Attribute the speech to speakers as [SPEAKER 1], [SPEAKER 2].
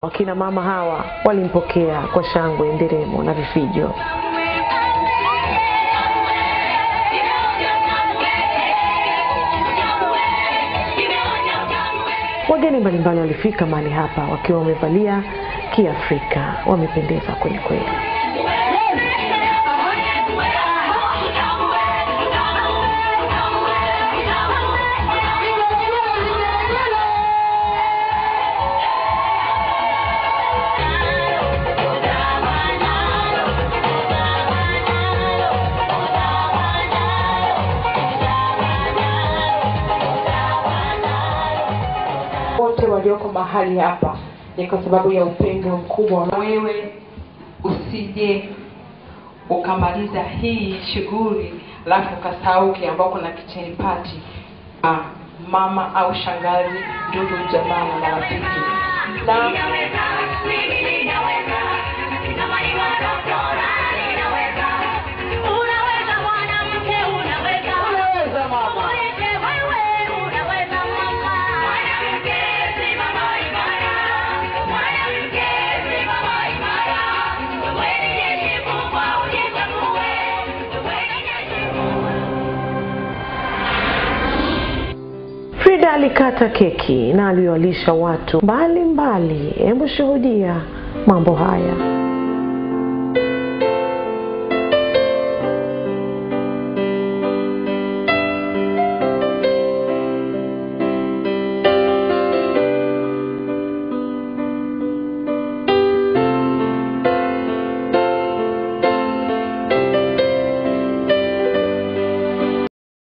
[SPEAKER 1] Wakina mama hawa walimpokea kwa shangwe, nderemo na vifijo. Wageni mbalimbali walifika mahali hapa wakiwa wamevalia Kiafrika, wamependeza kweli kweli.
[SPEAKER 2] Wote walioko mahali hapa ni kwa sababu ya upendo mkubwa.
[SPEAKER 3] Wewe usije ukamaliza hii shughuli alafu ukasahau ambao kuna kitchen party. Mama au shangazi, ndugu, jamaa na marafiki.
[SPEAKER 1] Frida alikata keki na aliwalisha watu mbalimbali. Hebu shuhudia mambo haya.